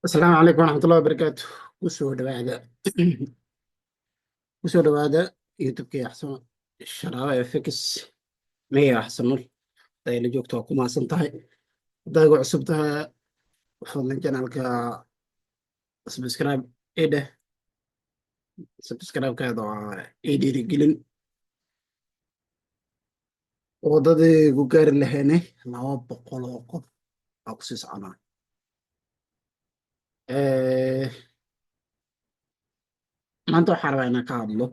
السلام عليكم ورحمة الله وبركاته. kusoo dhawaada kusoo dhawaada youtube-kii axsan sharaaba fx maya axsanul haday la joogto waa ku maasan tahay. hadday ugu cusub tahay fadlan janaalka subscribe idheh. subscribe-kaada waa ii dhiirigelin wadadii gu gaari lahayne 200 oo qof aa kusii soconaa. maanta waxaa rabaa inaan ka hadlo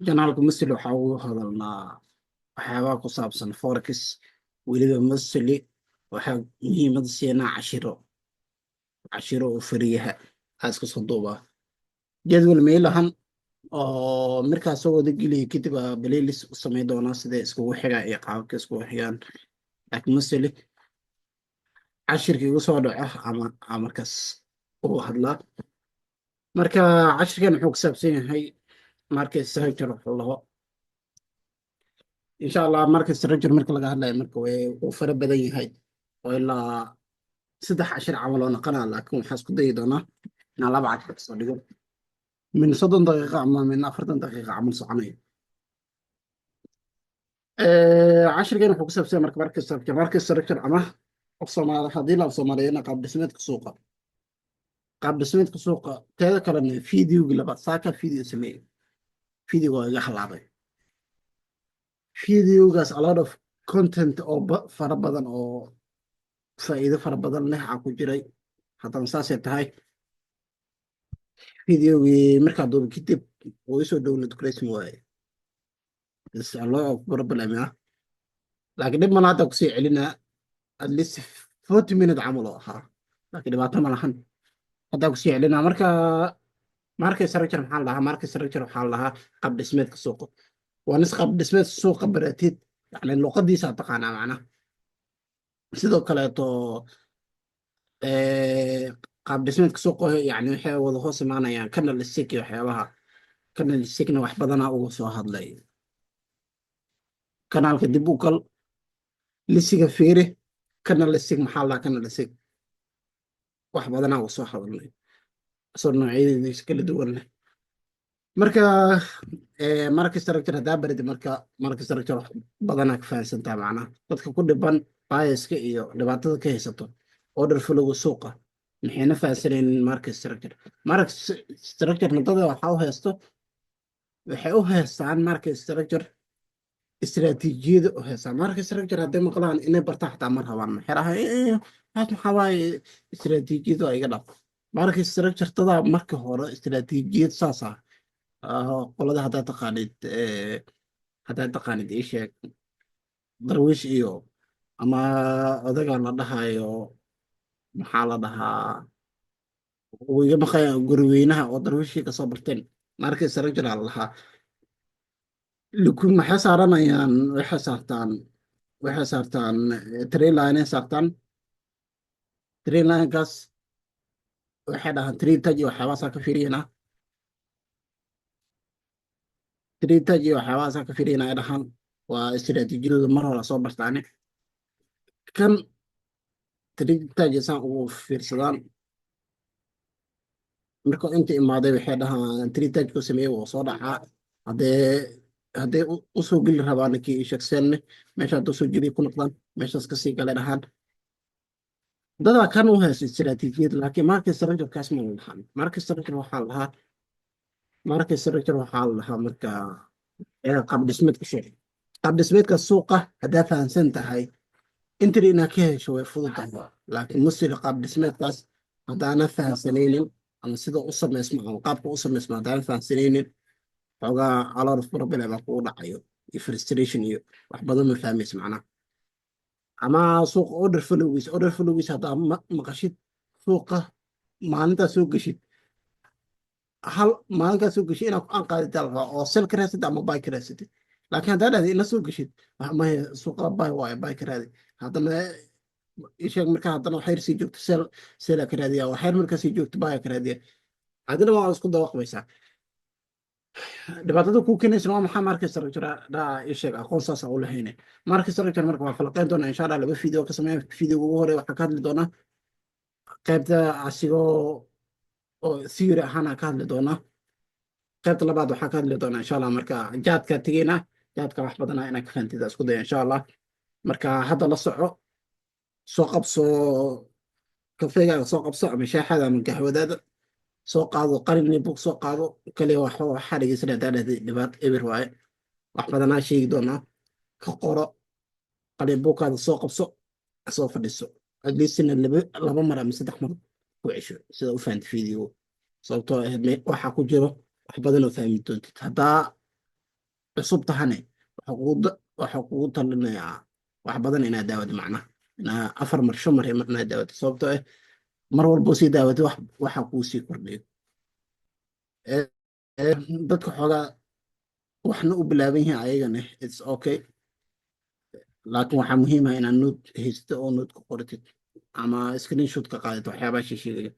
janaalka muslim waxaa ugu hadalnaa waxyaabaha ku saabsan forex, weliba masli waxaa muhiimad siinaa cashiro oo fariyaha aaska soo duubaa jadwal meelahan oo markaa soo wada geliya kadib aa playlist u samayn doonaa sida iskugu xigaa iyo qaababka iskugu xigaan. laakiin masli cashirkii igu soo dhaco ama markaas uu hadlaa. marka cashirkan wuxuu ku saabsan yahay market structure wuxuu laho insha allah. market structure marka laga hadlayo marka wuu fara badan yahay oo ilaa 3 cashir camal oo naqanaa, laakiin waxaa isku dayi doonaa inaan 2 cashir kasoo dhigo min 30 daqiiqo ama min 40 daqiiqo camal soconayo. cashirkan wuxuu ku saabsan yahay marka market structure ama af soomaali haddii la af soomaaliyana qaab dhismeedka suuqa teeda kalena videogii labaad saaka video sameeyey. video waa iga halaabay. videogaas a lot of content oo fara badan oo faa'iido fara badan leh aa ku jiray. haddana saasay tahay videogii markaa duuba kadib uu isoo download gareysmi waaye. is a lot of problem ah, laakiin dhib mana hadda kusii celinaa at least 40 minute camal oo ahaa, laakiin dhibaato ma lahan haddaa kusii celinaa. market structure maxaa la dhahaa? market structure waxaa la dhahaa qaab dhismeedka suuqa. waa nis qaab dhismeedka suuqa barateed, yani luqadiisa taqaanaa macnaha. sidoo kaleeto qaab dhismeedka suuqa yani waxay wada hoos imaanayaan kana lisig iyo waxyaabaha. kana lisigna wax badanaa uga soo hadlay. kanaalka dib u gal lisiga fiiri. kana lisig maxaa la dhahaa? kana lisig wax badanaa uga soo hadlay soo noocyadeediisa kala duwan leh. marka market structure haddaa baridi marka market structure wax badanaa ka fahansantaa macnaha. dadka ku dhiban biaska iyo dhibaatada ka haysato order flowga suuqa maxayna fahansanaynin market structure. market structure nadada waxaa u haysto waxay u haystaan market structure istiraatiijiyada u haystaan. market structure hadday maqlaan inay bartaan xataa ma rabaan. maxay rahaa maxaa waaye istiraatiijiyadu waa iga dhaf. market structure dadaa marka hore istiraatiijiyad saas ah. qolada haddaa taqaanid ii sheeg darwiish iyo ama odaga la dhahayo maxaa la dhahaa wiga maqaya gurweynaha oo darwiishii kasoo barteen market structure aa la dhahaa. laakiin maxay saaranayaan? waxay saartaan trailine saartaan. trailinekaas waxay dhahaan tritaj iyo waxyaabahaasaa ka fiiriyana. tritaj iyo waxyaabahaasaa ka fiiriyana ay dhahaan. waa istiraatiijiyadooda mar hore soo bartaane. kan tritaj saan ugu fiirsadaan marka inta imaaday waxay dhahaan tritaj ku sameeyey wuu soo dhacaa. hadday usoo geli rabaan kii sheegseenne meesha hadduu soo jiriya ku noqdaan meeshaas kasii gale dhahaan. dadaa kan u hayso istiraatiijiyad, laakiin market structure kaas ma la dhahaan. market structure waxaa la dhahaa marka qaab dhismeedka suuqa. qaab dhismeedka suuqa haddaa fahansan tahay intri inaad ka hesho way fudud tahay. laakiin musili qaab dhismeedkaas haddaana fahansanaynin ama sida u samaysmo ama qaabka u samaysmo haddaana fahansanaynin xoogaa a lot of problem aa kugu dhacayo iyo frustration iyo wax badan ma fahmaysa macnaha. ama suuqa order flowgiis haddaa maqashid suuqa maalintaas soo geshid maalinkaas soo geshid inaad aan qaadida la rabaa oo sell ka raasatid ama buy ka raasatid. laakiin haddaa dhahda ina soo geshid maya suuqa buy waayo buy ka raadi. haddana isheeg markaa haddana waxyar sii joogto sell ka raadiya, waxyar markaa sii joogto buy ka raadiya. haddana waa isku dawaqmaysaa. dhibaatada kuu keenaysa waa maxaa? market structure dhaa ii sheeg aqoon saas u lahayne. market structure marka waa falaqeyn doonaa insha allah 2 video ka sameeya. videoga ugu hore waxaa ka hadli doonaa qaybta asigoo oo theory ahaana ka hadli doona. qaybta labaad waxaa ka hadli doona insha allah marka jaadka tegeyna. jaadka wax badana inaa ka fahantida isku daya insha allah. marka hadda la soco, soo qabso kafeegaaga, soo qabso ama shaaxaada ama gahwadaada, soo qaado qalin iyo bug soo qaado. kaliya waxaa dhegeysanaya daadhadi dhibaat eber waaye. wax badanaa sheegi doonaa. ka qoro qalin bugkaada, soo qabso, soo fadhiso. adliisina laba mar ama saddex mar ku cesho sida u fahanti video. sababtoo ah waxaa ku jiro wax badan oo fahmi doontid. haddaa cusub tahane waxaa kugu talinayaa wax badan inaad daawado, macnaha inaa 4 mar 5 mar inaad daawato. sababtoo ah mar walbo sii daawatay waxaa kuu sii kordhiyo. Eh, dadka xoogaa waxna u bilaaban yihiin ayagana its okay, laakiin waxaa muhiim ah inaad nood haysto oo nood ku qoratid ama screenshot ka qaadid waxyaabaha sheegaya.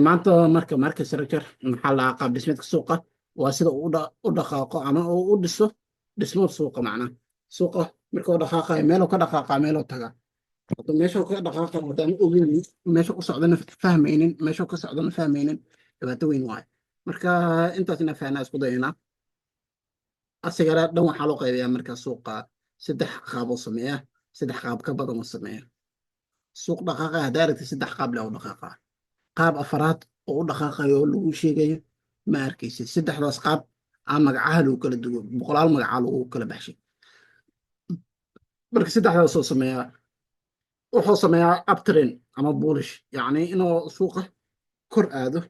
maanta marka structure maxaa la qaab dhismeedka suuqa waa sida uu u dhaqaaqo ama uu u dhiso dhismo suuqa. macnaha suuqa marka uu dhaqaaqayo meeluu ka dhaqaaqa meeluu taga. hadda meeshuu ka dhaqaaqa haddaan ogeyn meesha ku socdana fahmaynin, meeshuu ka socdana fahmaynin, dhibaato weyn waaye. marka intaas ina fahnaa isku dayanaa. asigana dhan waxaa loo qaybayaa marka suuqa 3 qaab oo sameeya, 3 qaab ka badan oo sameeya. suuq dhaqaaqa haddaa aragtid 3 qaab leh oo dhaqaaqa. qaab afaraad oo u dhaqaaqayo oo lagu sheegayo ma arkaysid. 3daas qaab aan magacaha lagu kala duwo, boqolaal magaca lagu kala baxshay. marka 3daas oo sameeyaa, wuxuu sameeyaa uptrend ama bullish, yacni inuu suuqa kor aado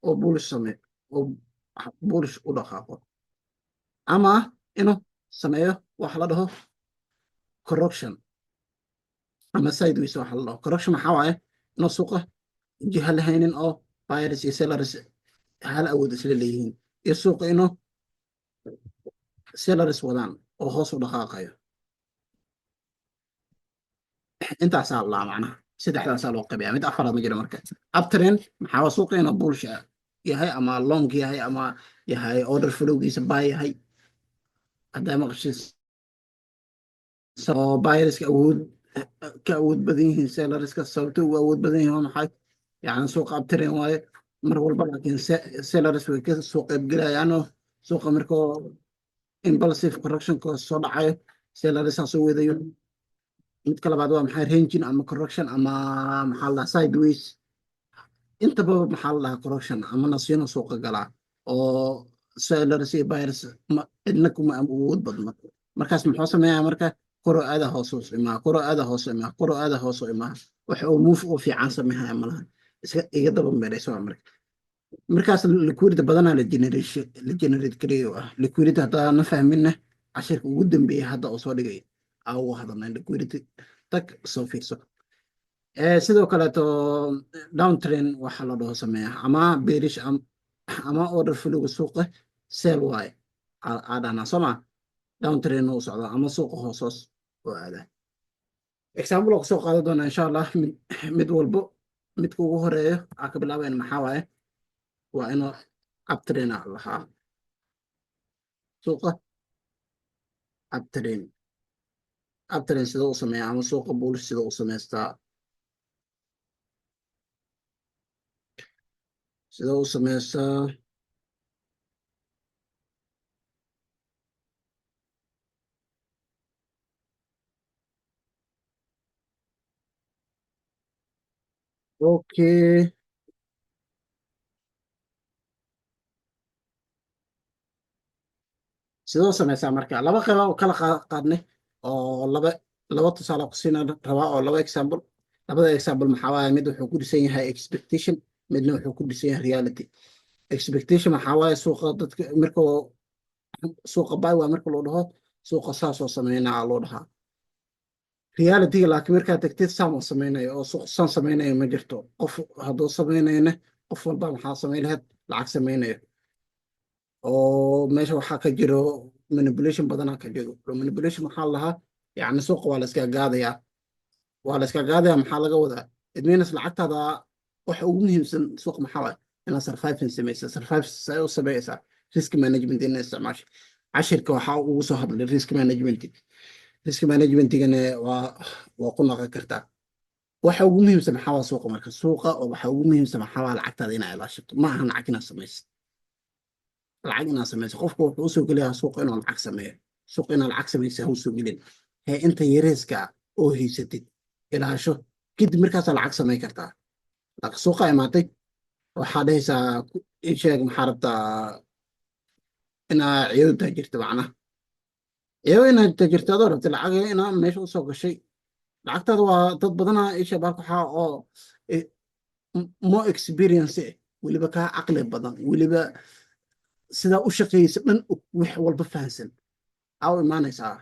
oo bullish sameeyo oo bullish u dhaqaaqo, ama inuu sameeyo wax la dhaho correction ama sideways. waxa la dhaho correction maxaa waaye inuu suuqa jiha lahaynin oo buyers iyo sellers hal awood isla leeyihiin, iyo suuqa inuu sellers wadaan oo hoos u dhaqaaqayo. intaasaa la macnaha 3daasaa loo qaybaya. mid afaraad ma jiro. marka uptrend maxaa waa suuqa inuu bullish yahay ama long yahay ama yahay order flowgiisa buy yahay. haddaa maqashid oo buyerska ka awood badan yihiin sellerska, sababto ugu awood badan yihiin waa maxay? yani suuqa uptrend waaye mar walba, laakiin sellers way ka soo qaybgelayaanoo suuqa markoo impulsive correctionka soo dhacayo sellersaa soo wadayo. midka labaad waa maxay? ranging ama correction ama maxaa la dhahaa sideways. intaba maxaa la dhahaa correction ama nasiino suuqa galaa oo sellers iyo buyers cidna kuma awood badno. markaas muxuu sameeyaa marka? koro aada hoos imaa, koro aada hoos imaa, koro aada hoos imaa. wax uu move u fiican sameeyaa malaha, iga daba meerayso. markaas liquidity badanaa la generate gareeyo ah. liquidity haddaa na fahminna cashirka ugu dambeeya hadda oo soo dhigay ugu hadalnay liquidity. tag soo fiirso. sidoo kaleeto downtrend waxaa la dhaho sameeya ama bearish ama order flowga suuqa sell waaye aadhanaa sooma. downtrend uu socdo ama suuqa hoos oo aada. example oo kusoo qaadan doona insha allah. mid walbo midka ugu horeeyo aa ka bilaabayn maxaa waaye? waa inuu uptrend lahaa suuqa. uptrend sida u sameeya ama suuqa bullish sida u samaystaa, okay. sidoo samaysaa marka laba qayba oo kala qaadnay oo laba tusaale ku siina rabaa oo 2 example. labada example maxaa waaye? mid wuxuu ku dhisan yahay expectation, midna wuxuu ku dhisan yahay reality. expectation maxaa waaye? suuqa dadka markuu suuqa buy waa marka loo dhaho suuqa saasoo sameynaa loo dhahaa. realityga laakiin markaa tagtid saan oo sameynayo oo suuq saan sameynayo ma jirto. qof hadduu sameynayna qof walba maxaa sameyn lahayd? lacag sameynayo. oo meesha waxaa ka jiro manipulation badanaa ka jiro. manipulation maxaa lahaa? yani suuqa waa la iska gaadayaa. maxaa laga wadaa? idminas lacagtaada waxa ugu muhiimsan suuq maxaa waaye? inaad surviving samaysa. survive say u samaysaa risk management ina isticmaasha. cashirka waxaa ugu soo hadlay risk management. risk managementigana waa ku naqan kartaa waxa ugu muhiimsan maxaa waa suuqa marka suuqa oo waxa ugu muhiimsan maxaa waa lacagtaada inaa ilaashato ma aha lacag inaad samaysid lacag inaad samayso qofku wuxuu usoo gelayaa suuqa inuu lacag sameeyo suuqa inaad lacag samaysa ha usoo gelin hee inta yareeska oo haysatid ilaasho kadib markaasaa lacag samay kartaa laakiin suuqa imaatay waxaa dhahaysaa ii sheeg maxaa rabtaa inaa ciyow taajirta macnaha ciyow inaad taajirta adoo rabta lacag inaa meesha usoo gashay lacagtaada waa dad badanaa isha baalka waxaa oo more experience weliba kaa caqli badan weliba sidaa u shaqeeysa dhan wax walba fahansan aa u imaanaysaa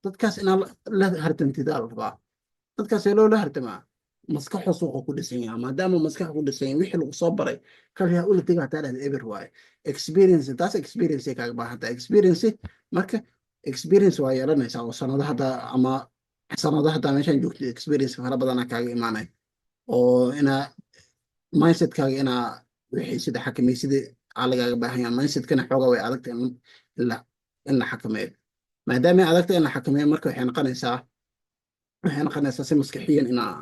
dadkaas inaa la hartantidaa la rabaa dadkaas ee loola hartamaa maskaxoo suuqa ku dhisan yaha maadaama maskax ku dhisan yahay wixii lagu soo baray kaliyaa ula tega hataa dhahda eber waaye experience taas experience ay kaaga baahantaa experience marka experience waa yeelanaysaa oo sanado hadda ama sanado haddaa meeshaan joogtid experience fara badanaa kaaga imaanay oo inaa mindsetkaaga inaa wixii sida xakamaysidii aa lagaaga baahan yaha mindsetkana xoogaa way adagta in la xakameeyo maadaama ay adagta in la xakameeyo marka waxay noqonaysaa si maskaxiyan inaa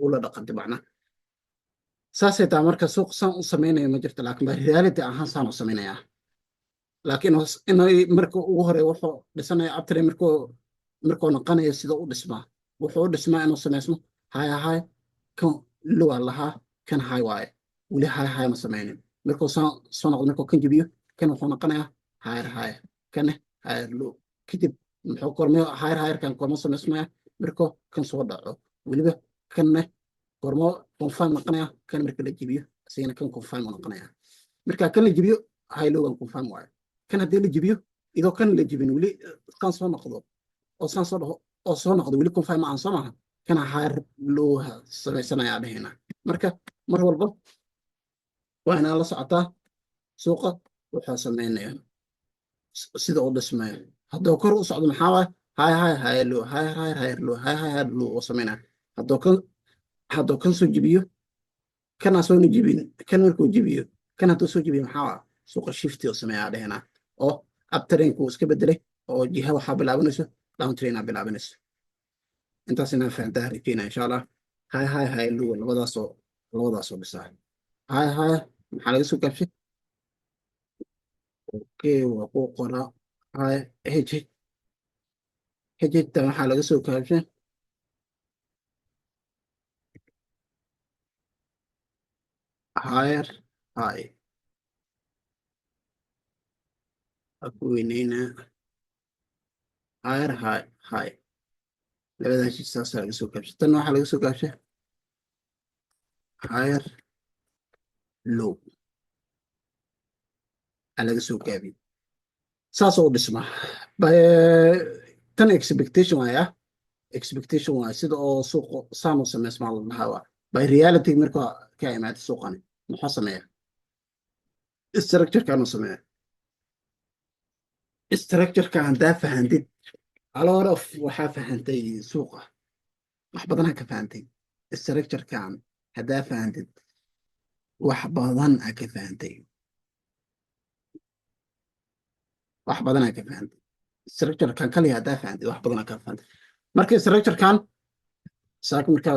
ula dhaqanti macna saasay taa marka suuq saan u samaynayo ma jirto laakiin baa reality ahaan saan u samaynayaa laakiin inay marka ugu hore wuxuu dhisanaya abtire markuu noqonayo sida u dhismaa wuxuu u dhismaa inuu samaysmo hay kan luwa lahaa kan hay waaye weli hay ma samaynin markuu soo noqdo markuu kan jebiyo kan wuxuu noqonayaa hayr kanne hayr lu kadib muxuu kormeyo hayrkan kormo samaysmaya markuu kan soo dhaco weliba kanne kormo confirm noqonaya kan marka la jebiyo asigana kan confirm noqonaya marka kan la jebiyo haylogan confirm waaye kan haddii la jebiyo idoo kan la jebin weli kan soo noqdo oo saan soo dhaho oo soo noqdo weli confirm aan soo maaha kana hayr loo samaysanaya dhahayna marka mar walba waa inaa la socotaa suuqa wuxuu sameynaya sida uu dhismayo hadduu kor u socdo maxaa waaye hayr loo oo sameynaya hadduu kan soo jebiyo kanaa soona jebin kan markuu jebiyo kan hadduu soo jebiyo maxaa waa suuqa shifti oo sameeyaa dhahayna oo abtarainku iska bedelay oo jiha waxaa bilaabanayso downtrainaa bilaabanayso intaas inaan fahantaa rajeyna insha allah hay luwa labadaasoo dhisaa hay maxaa laga soo gaabshay okay waa ku qoraa hay hejta waxaa laga soo gaabshay hayr hay aku weyneynaa hayr hay labadaas saasaa laga soo gaabshay tanna waxaa laga soo gaabshay hayr low aa laga soo gaabiy saasoo u dhismaa tan expectation waaya sida oo suuqu saan u samaysmaa la dhahaa by reality marka ka imaada suuqani muxuu sameeya structurekan u sameeya structureka haddaa fahantid alora waxaa fahantay suuqa wax badanaa ka fahantay structurekan haddaa fahantid wax badan aa ka fahantay wax badanaa ka fahantay structurekan kaliya haddaa fahantid wax badanaa ka fahantay marka structurekan saaka markaa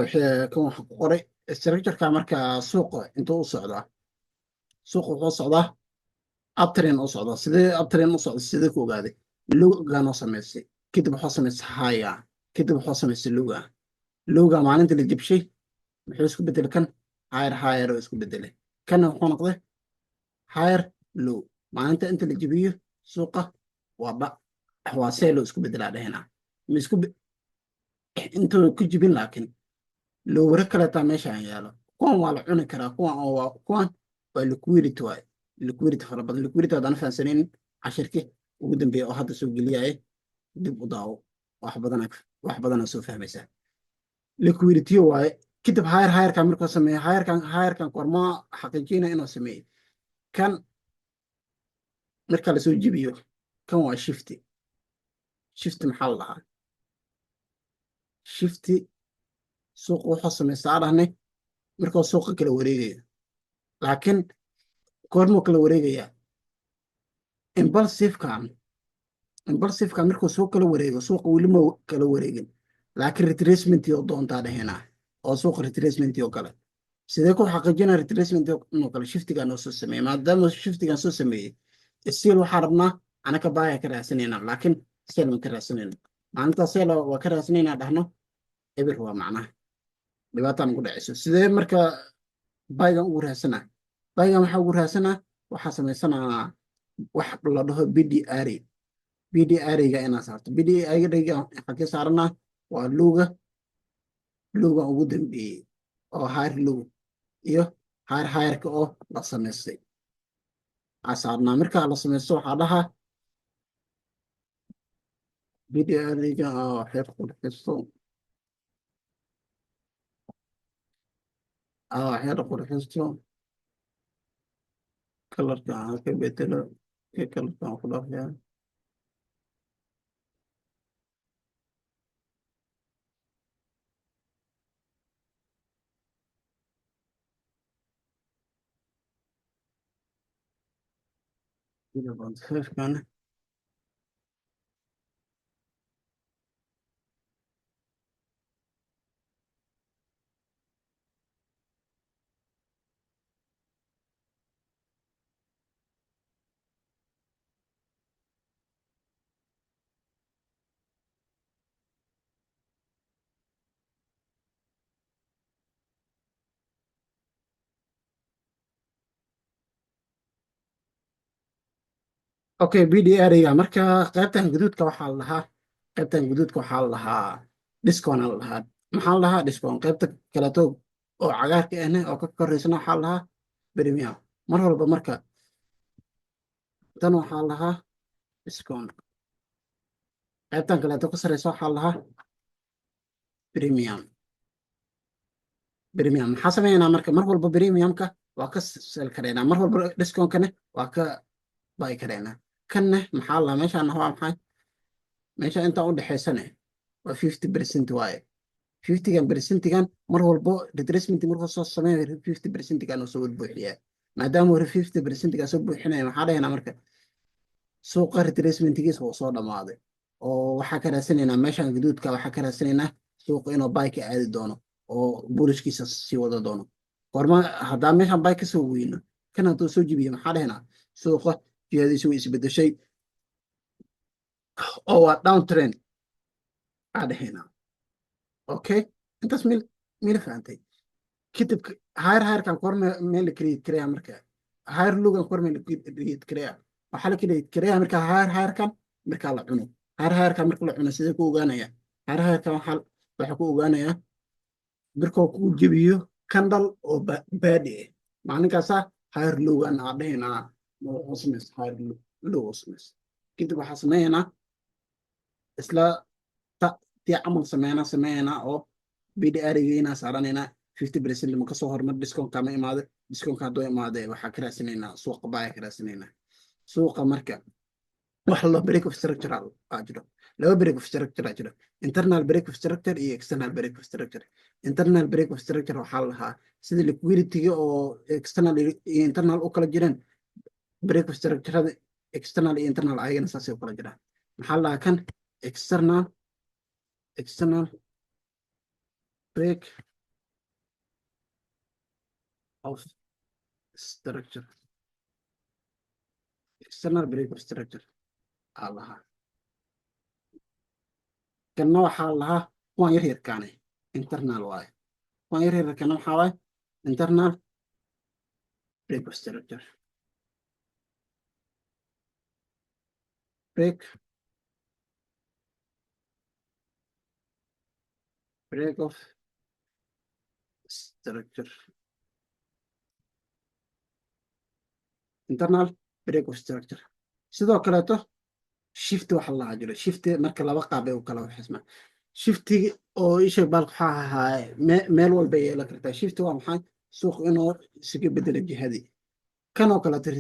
kan waxa ku qoray structureka marka suuqa intuu u socdaa suuqa wuxuu socdaa abtrain u socdaa sidee abtrain u socda sidee ku ogaaday loganoo samaysay kadib wuxuu samaysay haya kadib wuxuu samaysay loga maalinta la jibshay muxuu isku bedelay kan hayr oo isku bedelay kanna wuxuu noqday hayr low maalinta inta la jibiyo suuqa waa seelo isku bedelaa dhahayna intuu ku jibin laakiin lowra kaleetaa meeshaan yaalo kuwan waa la cuni karaa kuwan waa liquidity fara badan liquidity haddaan fahansanaynin cashirkii ugu dambeeya oo hadda soo geliyaaye dib u daawo wax badanaa soo fahmaysaa liquidity waaye kadib hayrkan markuu sameeyo hayrkan kormaa xaqiijina inuu sameeyey kan marka lasoo jibiyo kan waa shifti maxaa la dhahaa shifti suuqa wuxuu samaysaa dhahnay markuu suuqa kala wareegayo laakiin goormuu kala wareegayaa impulsivekan markuu soo kala wareego suuqa weli ma kala wareegin laakiin retracement oo doontaa dhaheenaa oo suuqa retracement oo kale. sidee ku xaqiijinaa retracement inuu kale shiftigaa noo soo sameeyey? maadaama shiftigaan soo sameeyey, stiil waxaa rabnaa anaka baaya ka raadsanayna, laakiin seel ma ka raadsanayna. maalintaa seel waa ka raadsanaynaa dhahno, eber waa macnaha dhibaataan ugu dhacayso. sidee marka baygan ugu raadsanaa? baygan waxaa ugu raadsanaa, waxaa samaysanaa wax la dhaho BDR. BDR-ga inaa saarto. BDR-ga xagee saaranaa? waa luga ugu dambeeyey oo hayr lug iyo hayrka oo la samaystay aa saarnaa. markaa la samaysto waxaa dhahaa BDR-ga xeer qurxisto xeer qurxisto kalarka aan ka bedelo kalarka aan ku dhaafaya. kan okay. BDR-ga marka qaybtan guduudka waxaa la lahaa discon aa la lahaa. maxaa la lahaa? discon. qaybta kaleeto oo cagaarka ahne oo ka koreysana waxaa la lahaa premium. mar walba marka tan waxaa la lahaa discon, qaybtan kaleeto ka sareysa waxaa la lahaa premium. maxaa sameynaa marka? mar walba premiumka waa ka sel kareynaa, mar walba disconkane waa ka bay kareynaa. kanne maxaa la meeshaan waa maxay? meesha intaa u dhexaysane waa 50% waaye. 50% mar walbo retracement markuu soo sameeyo 50% soo wad buuxiyaa. maadaama hore 50% soo buuxinaya, maxaa dhahaynaa marka? suuqa retracementigiisa wuu soo dhammaaday, oo waxaa ka raadsanaynaa meeshaan gaduudka, waxaa ka raadsanaynaa suuqa inuu bay ka aadi doono oo bulishkiisa sii wada doono. horma haddaa meeshaan bay ka soo weyno, kan hadduu soo jibiyo, maxaa dhahaynaa? suuqa jihadiisa way isbedeshay oo waa down trend aa dhahaynaa. okay, intaas meel fahantay. kadib hayrkan kor meel la create karaya. marka hayr lugan kor meel la create karaya, waxaa la create karaya marka hayrkan markaa la cuno. hayrkan marka la cuno sidee ku ogaanaya? hayrkan waxaa ku ogaanaya markuu ku jebiyo kandal oo baadi ah. maalinkaasaa hayr lugan aa dhahaynaa samays hayr lug samays. kadib waxaa sameeynaa isla tii camal sameynaa oo BDR-ga saaranaynaa 50% ma kasoo hormar discountka ma imaade. discountka hadduu imaade waxaa ka raadsanaynaa suuqa baaya ka raadsanaynaa. suuqa marka wax la break of structure aa jiro. laba break of structure aa jiro: internal break of structure iyo external break of structure. internal break of structure waxaa la lahaa sida liquidity-ga oo external iyo internal u kala jireen. break of structure-ada external iyo internal ayagana saasay u kala jiraan. maxaa la lahaa kan? external break of structure. external break of structure aa lahaa. kanna waxaa lahaa kuwan yaryarkaane internal waaye. kuwan yaryarkana waxaa waaye internal break of structure. break of structure. internal break of structure. sidoo kaleeto shifti waxa lahaa jiro. shifti marka laba qaab ay u kala waxismaa. shifti oo isha baalka waxaa ahaaye meel walba yeelan kartaa. shifti waa maxay? suuq inuu isaga bedelo jihadii. kanoo kaleeto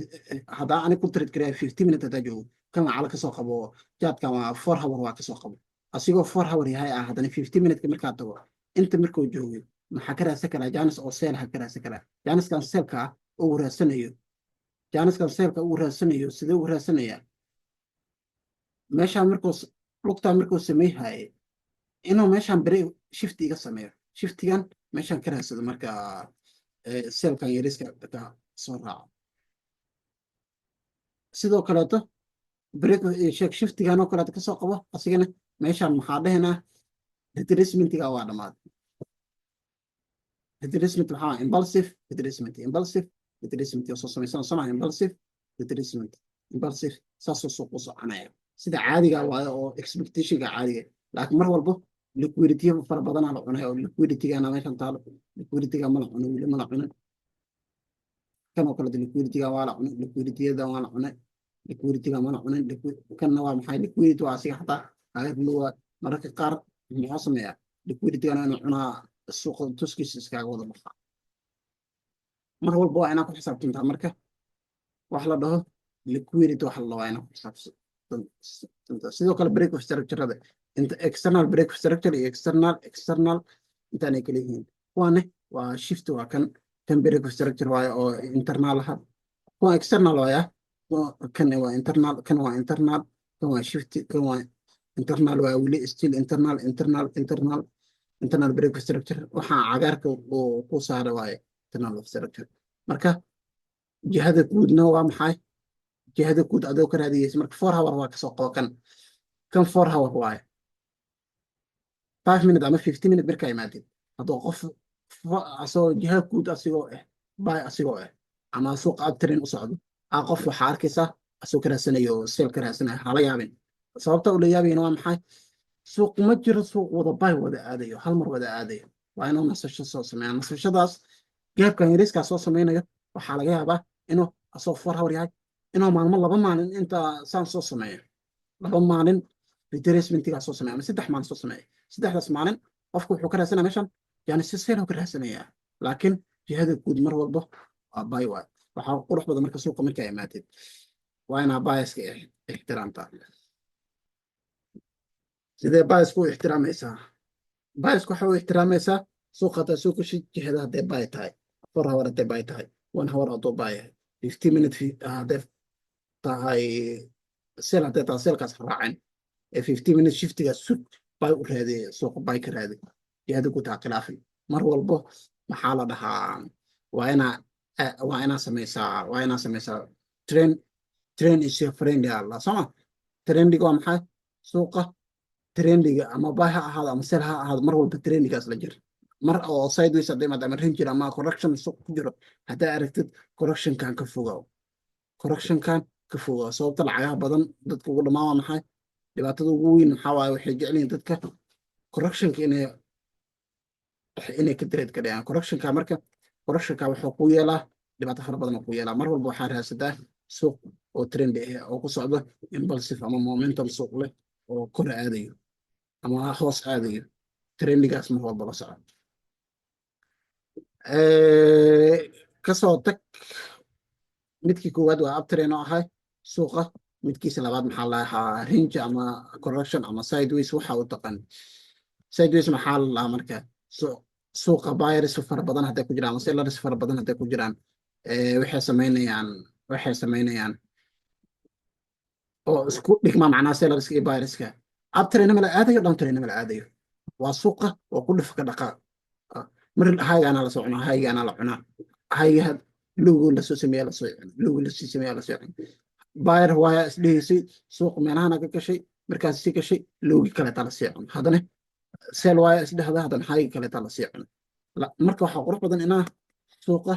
haddaa ani ku trade karaya 50 minute hadaa joogo, kan lacala kasoo qabo jaadkan waa 4 hour waa kasoo qabo. asigoo 4 hour yahay haddana 50 minute markaa tago inta markuu joogay maxaa ka raadsan karaa? jaanis oo seel ha ka raadsan karaa. jaaniskan seelka ugu raadsanayo sidee ugu raadsanayaa? meeshaan lugtaa markuu sameeyhaye inuu meeshaan bere shift iga sameeyo. shiftigan meeshaan ka raadsado marka seelkan yariska ka soo raaco. sidoo kaleeto break sheeg shiftigan oo kaleeto kasoo qabo asigana meeshaan maxaa dhehenaa retracementiga waa dhammaaday. retracement maxaa impulsive retracement impulsive retracement oo soo samaysan soma impulsive retracement impulsive saasoo soo ku soconaya sida caadiga waayo oo expectationka caadiga. laakiin mar walbo liquidity fara badanaa la cunay oo liquiditygana meeshan taalo liquidityga ma la cuno weli ma la cunin. kan oo kaleeto liquidityga waa la cunay liquidityada waa la cunay liquidityga ma la cunin kanna waa maxay liquidity waa asiga xataa waa mararka qaar muxuu sameeyaa liquiditygana inuu cunaa suuqa tuskiisa iskaaga wada baxaa. mar walba waa inaa ku xisaabtantaa marka wax la dhaho liquidity wax la dhaho waa inaa ku xisaabtantaa. sidoo kale break of structurada external break of structure iyo external intaanay kala yihiin. kuwane waa shift waa kan break of structure waayo oo internal aha. kuwa external waaya kan waa internal kan waa internal kan waa shift kan waa internal waa weli still internal break of structure waxaa cagaarka uu ku saara waaye internal of structure. marka jihada guudna waa maxay jihada guud adoo ka raadiyeysa marka 4 hour waa kasoo qabo kan 4 hour waaye 5 minute ama 50 minute markaa imaadid hadduu qof asagoo jihada guud asigoo bay asigoo ama suuqa abtrin u socdo qof waxaa arkaysaa asoo ka raadsanayo seel ka raadsanayo hala yaabin. sababta ula yaabayna waa maxay suuq ma jiro suuq wada bay wada aadayo hal mar wada aadayo waa inuu nasasho soo sameeya. nasashadaas gaabkan yariskaa soo sameynayo waxaa laga yaabaa inuu asoo 4 hour yahay inuu maalmo 2 maalin inta saan soo sameeyo 2 maalin retracementigaa soo sameeya ama 3 maalin soo sameeya. 3daas maalin qofku wuxuu ka raadsanaya meeshan yani si seel ka raadsanayaa laakiin jihada guud mar walba waa bay waay. waxaa qurux badan marka suuqa markaa imaatid waa inaa biaska ixtiraamtaa. sidee biasku u ixtiraamaysaa biasku waxa u ixtiraamaysaa suuqa hataa soo gashid jihada hadday bay tahay 4 hour hadday bay tahay 1 hour hadduu bay yahay 50 minute hadday tahay seel hadday tahay seelkaas raacin 50 minute shiftiga sug bay u raadiyay suuqa bay ka raadi jihada ku taa khilaafin. mar walbo maxaa la dhahaa waa inaa samaysaa train is your friend ya allah soma. trendiga waa maxay suuqa trendiga ama bay ha ahaado ama sel ha ahaado mar walba trendigaas la jir. mar oo sideways hadday maadaama range ama correction suuq ku jiro haddaa aragtid correctionkan ka fogow sababta lacagaha badan dadka ugu dhamaan waa maxay dhibaatada ugu weyn maxaa waaye waxay jeceliin dadka correctionka inay ka trade ka dhayaan correctionka. marka correctionka wuxuu ku yeelaa dhibaato fara badan oo ku yeelaa. mar walba waxaa raadsataa suuq oo trend oo ku socdo impulsive ama momentum suuq leh oo kor aadayo ama hoos aadayo trendigaas mar walba la soco. kasoo tag midkii koowaad waa uptrend oo ahay suuqa. midkiisa labaad maxaa la dhahaa range ama correction ama sideways waxa u taqaan. sideways maxaa la dhahaa marka suuqa buyers fara badan hadday ku jiraan ama sellers fara badan hadday ku jiraan waxay samaynayaan oo isku dhigma macnaha sellerska iyo buyerska. uptrend ma la aadayo downtrend ma la aadayo waa suuqa oo ku dhifka dhaqaaq. mar haygaana la socnaa haygaana la cunaa hayga lowgo la soo sameeya la soo lowgo la sii sameeya la soo buyer waa isdheysay suuq meelahana ka gashay markaas si gashay lowgi kale taa la sii cun haddana sell waa isdhehda haddana hayga kale taa la sii cun. marka waxaa qurux badan inaa suuqa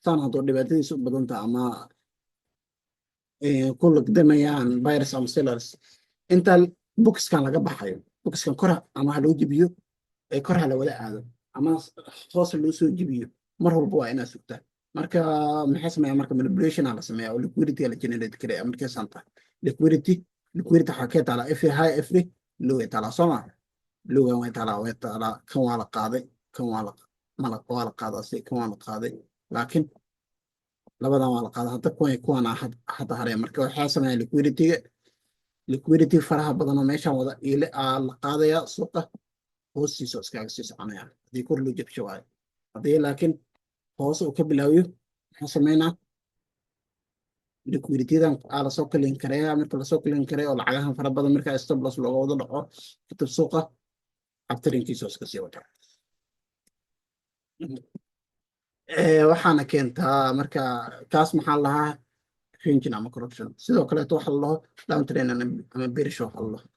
saan haddoo dhibaatadiisa u badanta ama ku lagdamayaan buyers ama sellers inta boxkan laga baxayo boxkan kora ama ha loo jibiyo kor ha la wada aado ama hoos loo soo jibiyo mar walba waa inaa sugtaa. marka maxay sameeyaa marka manipulation la sameeyaa oo liquidity la generate kareeya markay san tahay liquidity waxaa ka taala if high if low ay taala soma low way taala kan waa la qaaday kan waa la qaaday kan waa la qaaday laakiin labadan waa la qaaday hadda kuwan hadda hareen. marka waxaa sameeyaa liquidity faraha badan oo meeshan wada ile la qaadaya suuqa hoostiisa iskaaga sii soconaya haddii kor loo jabsho waayo. haddii laakiin hoos uu ka bilaawiyo maxaa sameynaa liquiditydan lasoo kalin kareeya. marka lasoo kalin kareeya oo lacagahan fara badan markaa stop loss looga wada dhaco kadib suuqa abtarinkiisa iska sii wata. waxaana keentaa marka kaas maxaa lahaa ringin ama corruption. Sidoo kaleeto waxa la dhaho downtrain ama bearish waxa la dhaho.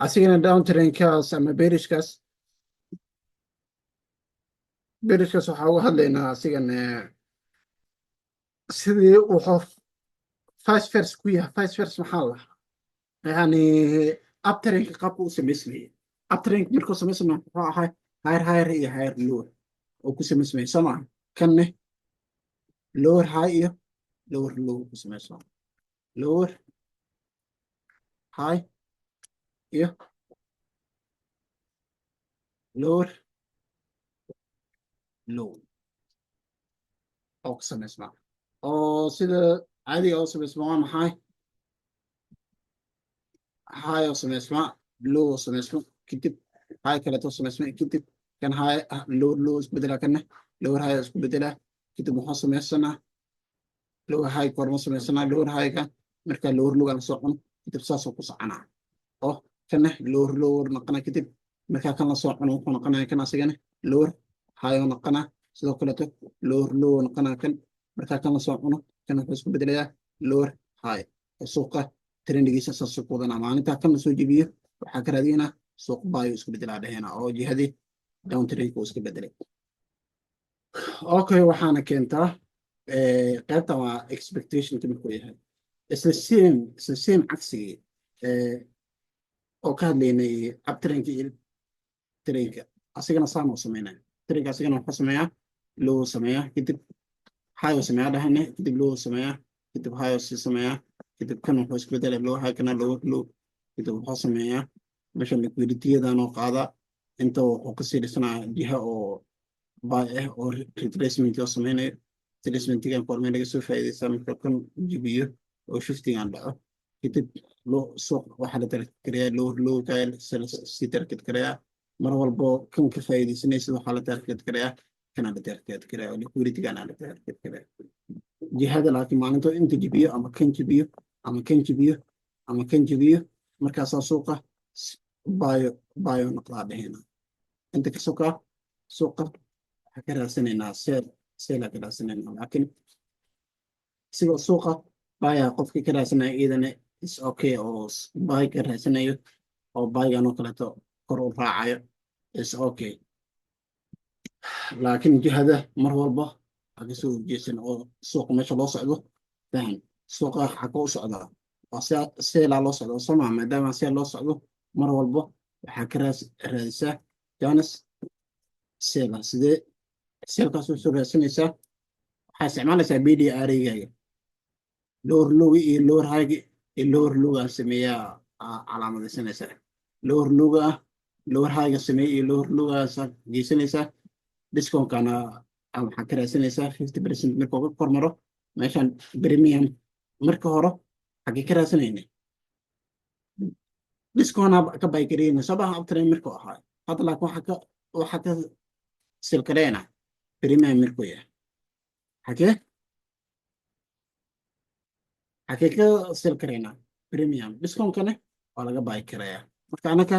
asigana downtrainkaas ama berishkaas waxaa uga hadlaynaa asigan sidii wuxuu vice versa ku yahay. vice versa maxaa la dhahaa yani uptrainka qaabka u samaysmayay. uptrainka markuu samaysmaya wuxuu ahaa higher higher iyo higher lower oo ku samaysmayay soo maaha. kanne lower high iyo lower low ku samaysmaa. lower high iyo lower low oo ku samaysmaa. oo sida caadiga oo samaysmaa waa maxay high oo samaysmaa low oo samaysmaa kadib high kaleeto samaysmaa kadib kan high lower low isku bedelaa kanne lower high isku bedelaa kadib muxuu samaysanaa lower high korma samaysanaa lower high-ga markaa lower low la soo cuno kadib saasoo ku soconaa oo kanne lower lower noqonaa kadib markaa kan la soo cuno wuxuu noqonaya kan asigana lower high oo noqonaa sidoo kaleeto lower low noqonaa kan markaa kan la soo cuno kan wuxuu isku bedelayaa lower high oo suuqa trendigiisa saasoo ku wadanaa. maalintaa kan la soo jebiyo waxaa ka raadinaa suuq baayo isku bedelaa dhehena oo jihadii down trendka uu iska bedelay. okay waxaana keentaa qaybta waa expectationka markuu yahay isla same cagsigii oo ka hadlaynay uptrainka iyo trainka asigana saan oo sameynaya. trainka asigana wuxuu sameeyaa low sameeyaa kadib high sameeyaa dhahane kadib low sameeyaa kadib high sii sameeyaa kadib kan wuxuu isku bedelay low high kana low kadib wuxuu sameeyaa meesha liquidityada oo qaada inta wuxuu kasii dhisanaa jiha oo buy oo retracement oo sameynayo. retracementigan kormee laga soo faa'iideysaa marka kan jibiyo oo shiftingan dhaco kadib suuq waxaa la tarkatgareeyaa low kale sii tarkatgareeyaa mar walbo kan ka faa'iideysanaysid waxaa la tarkatgareeyaa kana la tarkatgareeyaa oo liquiditygana la tarkatgareeyaa. jihada laakiin maalinto inta jibiyo ama kan jibiyo ama kan jibiyo ama kan jibiyo markaasaa suuqa bayo noqdaa dhehena. inta ka sokaa suuqa waxaa ka raadsanaynaa seelaa ka raadsanaynaa laakiin sigoo suuqa baya qofkii ka raadsanaya iyadana is okay oo bay ka raadsanayo oo baygan oo kaleeto kor u raacayo is okay. laakiin jihada mar walba waxaa kasoo horjeesan oo suuqa meesha loo socdo fahan suuqa xagga u socdaa waa seelaa loo socdo somaa maadaama seel loo socdo mar walba waxaa ka raadisaa janis seela. sidee seelkaas u soo raadsanaysaa waxaa isticmaalaysaa BDR-gaaga lower low iyo lower high iyo lower low sameeyaa calaamadaysanaysaa. lower low lower high sameeya iyo lower low geysanaysaa discount-kana waxaa ka raadsanaysaa 50% marka uga kormaro meeshan premium marka hore xagee ka raadsanayna discount ka baygareyna sabaha uptrain markuu ahaa hadda laakiin waxaa ka silkareena premium markuu yahay xagee ka silkareena premium discount-kana waa laga bayi karayaa. marka anaka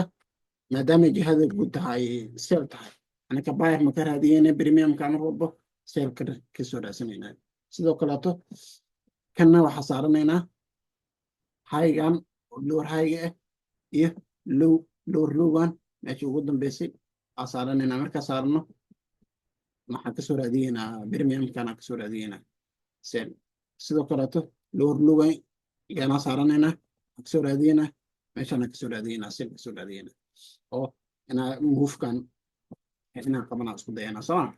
maadaama jihada guud tahay seel tahay anaka bayr ma ka raadiyeyna premiumka mar walba seelka kasoo raadsanayna. sidoo kaleeto kanna waxaa saaranaynaa haygan lower high ah iyo lower lowan meesha ugu dambeysay aa saaranaynaa. markaa saarano waxaa kasoo raadiyeynaa premiumkana kasoo raadiyeynaa seel. sidoo kaleeto lower lowan ganaa saaranaynaa kasoo raadiyeynaa meeshana kasoo raadiyeynaa seel kasoo raadiyeynaa oo inaa movekan inaan qabanaa isku dayanaa sooma.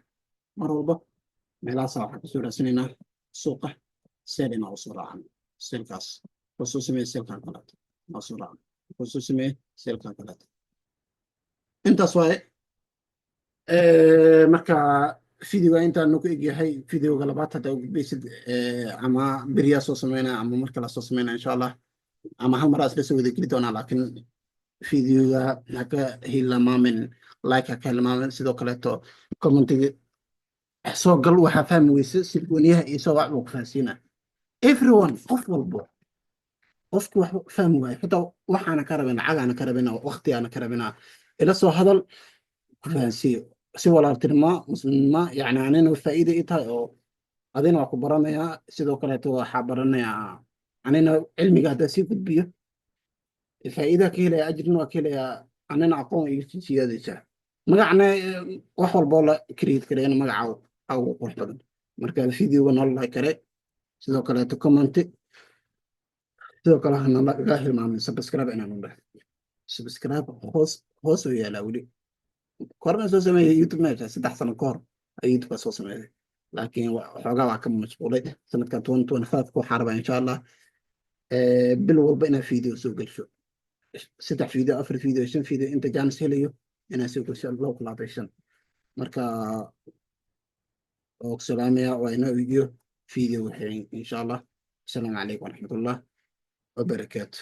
mar walba meelahaasa waxaa kasoo raadsanaynaa suuqa seel inaa usoo raacan seelkaas kasoo sameeye seelkan kaleeto inaa usoo raacan kasoo sameeye seelkan kaleeto. intaas waaye marka videoga intaan ku egyahay videoga labaad hadda ugu gudbaysid ama beriyaa soo sameynaa ama mar kale soo sameynaa insha allah ama hal mar isla soo wada geli doonaa. laakiin videoga haka hilmaamin like haka hilmaamin sidoo kaleeto commentiga soo gal waxaa fahmi weyse silgooniyaha iyo soo wax buu ku fahansiinaa everyone qof walbo qofki wax fahmi waayo xitaa waxaana ka rabina lacagaana ka rabina waqtigaana ka rabina ila soo hadal ku fahansiiyo si walaaltinimo muslimnimo yani anina faa'iida ii tahay oo adina waa ku baranayaa sidoo kaleeto waxaa baranayaa anina cilmiga haddaa sii gudbiyo faa'iidaa ka helaya ajrina waa ka helayaa anina aqoon iga sii siyaadaysaa magacna wax walboo la create karayana magaca ugu qurux badan marka videoga noo like kare sidoo kaleeto comment sidoo kale hana laga hilmaamin subscribe inaan u dhahay subscribe hoos oo yaalaa weli korna soo sameeyay youtube meesha 3 sano ka hor ayuu youtube soo sameeyay laakiin waxoogaa waa ka mashquulay sanadkan 2025 ku xarba insha Allah bil walba inaan video soo gasho 3 video 4 video 5 video inta jaanis helayo inaan soo gasho loo collaboration marka oo salaamaya waa inoo video waxay insha Allah. Assalamu alaykum wa rahmatullah wa barakatuh.